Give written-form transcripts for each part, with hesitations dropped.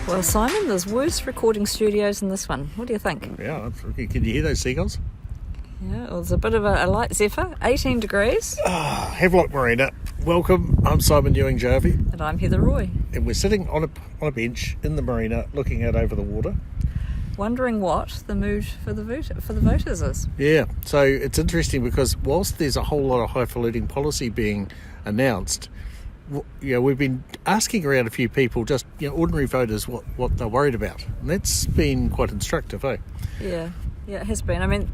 Well, Simon, there's worse recording studios than this one. What do you think? Yeah, can you hear those seagulls? Yeah, well, there's a bit of a light zephyr, 18 degrees. Havelock Marina. Welcome, I'm Simon Ewing-Jarvie. And I'm Heather Roy. And we're sitting on a bench in the marina looking out over the water. Wondering what the mood for the voters is. Yeah, so it's interesting because whilst there's a whole lot of highfalutin policy being announced, we've been asking around a few people, just ordinary voters, what they're worried about. And that's been quite instructive, eh? Yeah, it has been. I mean,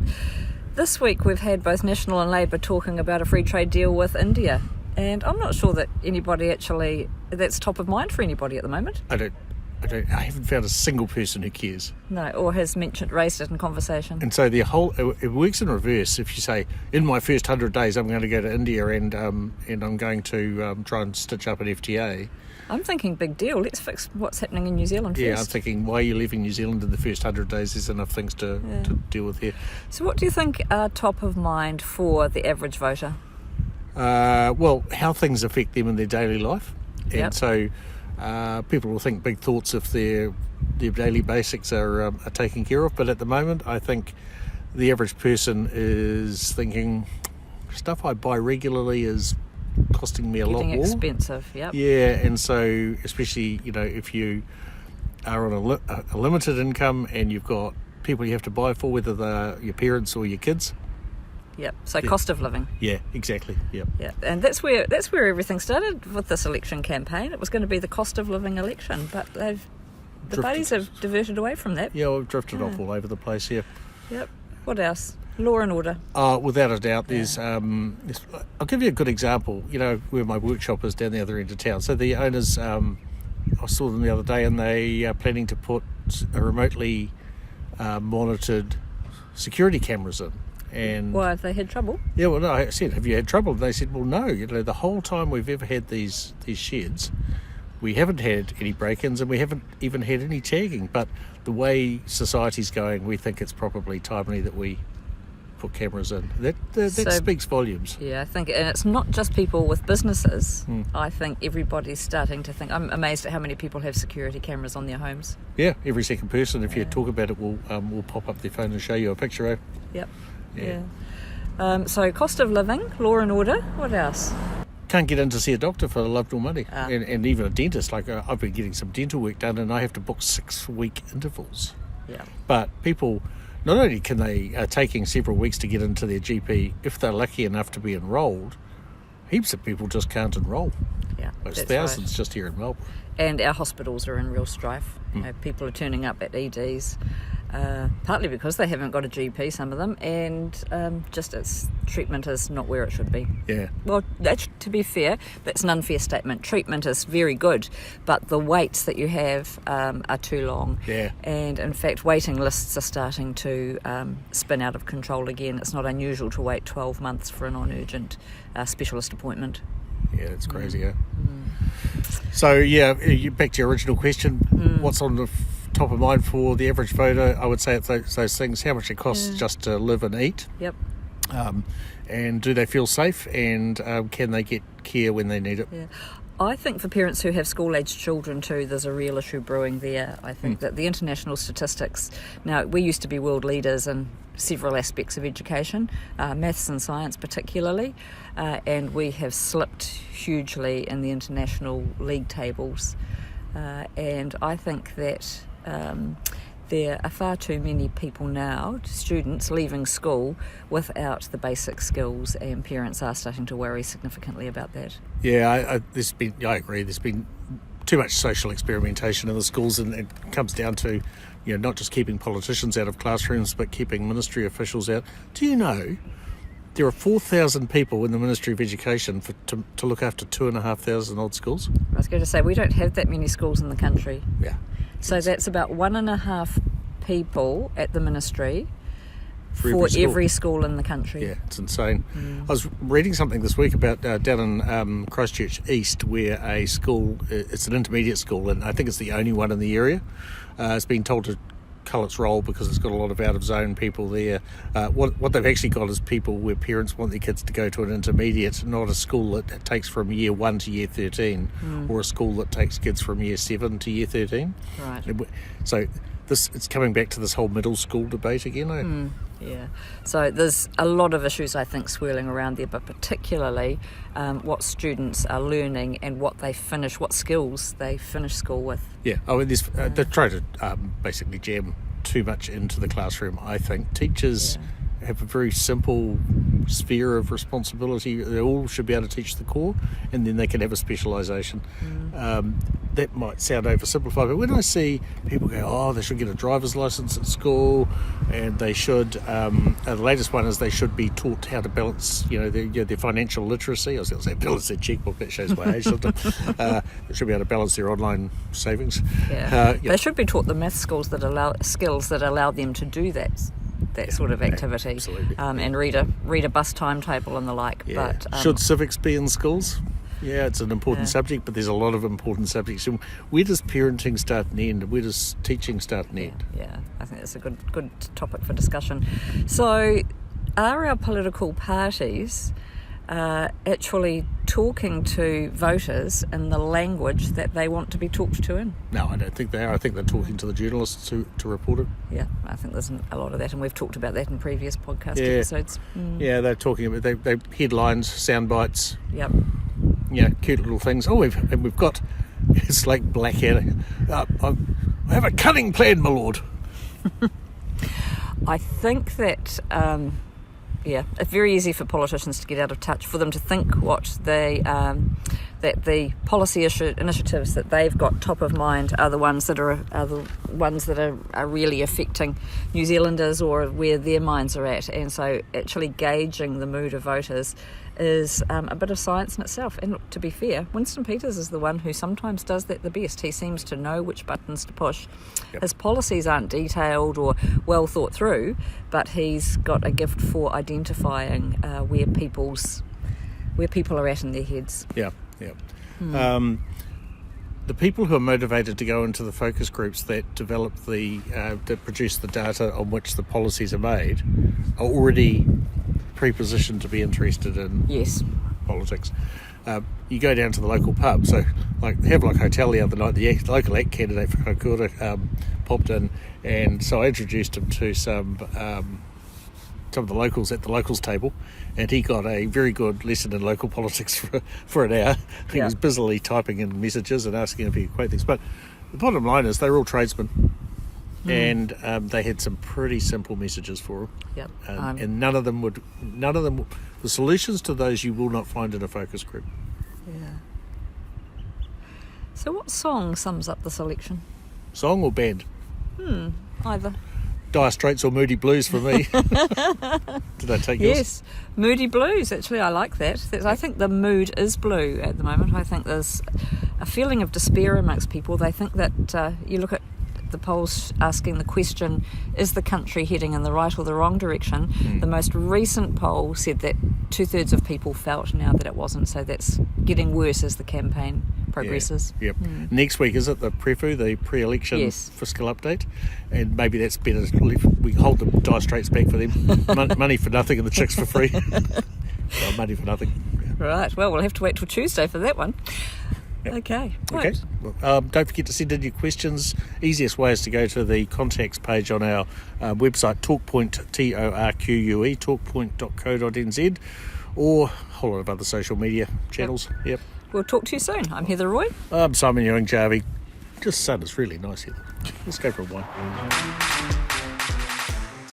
this week we've had both National and Labour talking about a free trade deal with India. And I'm not sure that that's top of mind for anybody at the moment. I haven't found a single person who cares. No, or has raised it in conversation. And so it works in reverse. If you say, in my first 100 days, I'm going to go to India and I'm going to try and stitch up an FTA. I'm thinking big deal. Let's fix what's happening in New Zealand first. Yeah, I'm thinking, why are you leaving New Zealand in the first 100 days? There's enough things to deal with here. So what do you think are top of mind for the average voter? Well, how things affect them in their daily life. And so people will think big thoughts if their daily basics are taken care of. But at the moment, I think the average person is thinking stuff I buy regularly is costing me a lot more. Getting expensive, yep. Yeah, and so especially, if you are on a limited income and you've got people you have to buy for, whether they're your parents or your kids. Yep. So cost of living. Yeah, exactly. Yep. Yeah, and that's where everything started with this election campaign. It was going to be the cost of living election, but the parties have diverted away from that. Yeah, we've drifted off all over the place here. Yep. What else? Law and order. Without a doubt, there's. I'll give you a good example. Where my workshop is down the other end of town. So the owners, I saw them the other day, and they are planning to put a remotely monitored security cameras in. And why, have they had trouble? Yeah, well, no, I said, have you had trouble? And they said, well, no. The whole time we've ever had these sheds, we haven't had any break-ins and we haven't even had any tagging. But the way society's going, we think it's probably timely that we put cameras in. That speaks volumes. Yeah, I think, and it's not just people with businesses. I think everybody's starting to think. I'm amazed at how many people have security cameras on their homes. Yeah, every second person, if you talk about it, will pop up their phone and show you a picture of. Yep. Yeah. So cost of living, law and order. What else? Can't get in to see a doctor for love nor money, and even a dentist. Like I've been getting some dental work done, and I have to book 6-week intervals. Yeah. But people, not only can they are taking several weeks to get into their GP, if they're lucky enough to be enrolled, heaps of people just can't enroll. Yeah, there's thousands right. Just here in Melbourne. And our hospitals are in real strife. People are turning up at EDs. Partly because they haven't got a GP, some of them, and just its treatment is not where it should be. Yeah. Well, to be fair, that's an unfair statement. Treatment is very good, but the waits that you have are too long. Yeah. And in fact, waiting lists are starting to spin out of control again. It's not unusual to wait 12 months for a non-urgent specialist appointment. Yeah, it's crazy, yeah. So, back to your original question, what's on the top of mind for the average voter? I would say it's those things, how much it costs just to live and eat. Yep. And do they feel safe, and can they get care when they need it? Yeah. I think for parents who have school-aged children too, there's a real issue brewing there. I think that the international statistics, now we used to be world leaders in several aspects of education, maths and science particularly, and we have slipped hugely in the international league tables. And I think that there are far too many people now, students leaving school without the basic skills, and parents are starting to worry significantly about that. Yeah, I agree. There's been too much social experimentation in the schools, and it comes down to not just keeping politicians out of classrooms, but keeping ministry officials out. Do you know there are 4,000 people in the Ministry of Education to look after 2,500 odd schools? I was going to say, we don't have that many schools in the country. Yeah. So that's about 1.5 people at the ministry for every school in the country. Yeah, it's insane. I was reading something this week about down in Christchurch East, where a school, it's an intermediate school, and I think it's the only one in the area, has been told to cull its role because it's got a lot of out-of-zone people there. What they've actually got is people where parents want their kids to go to an intermediate, not a school that takes from year 1 to year 13, or a school that takes kids from year 7 to year 13. Right. So it's coming back to this whole middle school debate again. Yeah, so there's a lot of issues, I think, swirling around there, but particularly what students are learning and what skills they finish school with. Yeah, they try to basically jam too much into the classroom, I think. Teachers have a very simple sphere of responsibility. They all should be able to teach the core, and then they can have a specialisation. That might sound oversimplified, but when I see people go, they should get a driver's licence at school, and they should, the latest one is they should be taught how to balance, their financial literacy. I was going to say balance their checkbook, that shows my age. They should be able to balance their online savings. They should be taught the math skills that allow them to do that sort of activity, absolutely. And read a bus timetable and the like. Yeah. But should civics be in schools? Yeah, it's an important subject, but there's a lot of important subjects. And where does parenting start and end? Where does teaching start and end? Yeah, I think that's a good topic for discussion. So, are our political parties actually talking to voters in the language that they want to be talked to in? No, I don't think they are. I think they're talking to the journalists to report it. Yeah, I think there's a lot of that, and we've talked about that in previous podcast episodes. Yeah, they're talking about they headlines, sound bites. Yep. Cute little things. We've got, it's like Blackadder. I have a cunning plan, my lord. I think that, it's very easy for politicians to get out of touch, for them to think what that the policy initiatives that they've got top of mind are the ones that are really affecting New Zealanders or where their minds are at. And so actually gauging the mood of voters is a bit of science in itself. And to be fair, Winston Peters is the one who sometimes does that the best. He seems to know which buttons to push. Yep. His policies aren't detailed or well thought through, but he's got a gift for identifying where people are at in their heads. Yeah. The people who are motivated to go into the focus groups that develop that produce the data on which the policies are made are already pre-positioned to be interested in politics. You go down to the local pub, so Havelock Hotel the other night, the local ACT candidate for Kaikoura popped in, and so I introduced him to some of the locals at the locals table, and he got a very good lesson in local politics for an hour. He was busily typing in messages and asking if he could quote things. But the bottom line is they're all tradesmen, and they had some pretty simple messages for him. Yep. And none of them, the solutions to those you will not find in a focus group. Yeah. So what song sums up this election? Song or band? Either. Dire Straits or Moody Blues for me. Did I take yours? Yes, Moody Blues. Actually, I like that. I think the mood is blue at the moment. I think there's a feeling of despair amongst people. They think that you look at the polls asking the question, is the country heading in the right or the wrong direction? The most recent poll said that 2/3 of people felt now that it wasn't, so that's getting worse as the campaign progresses. Yep. Next week, is it the PREFU, the pre-election fiscal update? And maybe that's better. We hold the Dire Straits back for them. Money for nothing and the chicks for free. Well, money for nothing. Yeah. Right, well, we'll have to wait till Tuesday for that one. Yep. Okay. Right. Well, don't forget to send in your questions. Easiest way is to go to the contacts page on our website, TorquePoint, TORQUE, torquepoint.co.nz, or a whole lot of other social media channels. Yep. We'll talk to you soon. I'm Heather Roy. I'm Simon Ewing Jarvie. Just sun is really nice here. Let's go for a wine.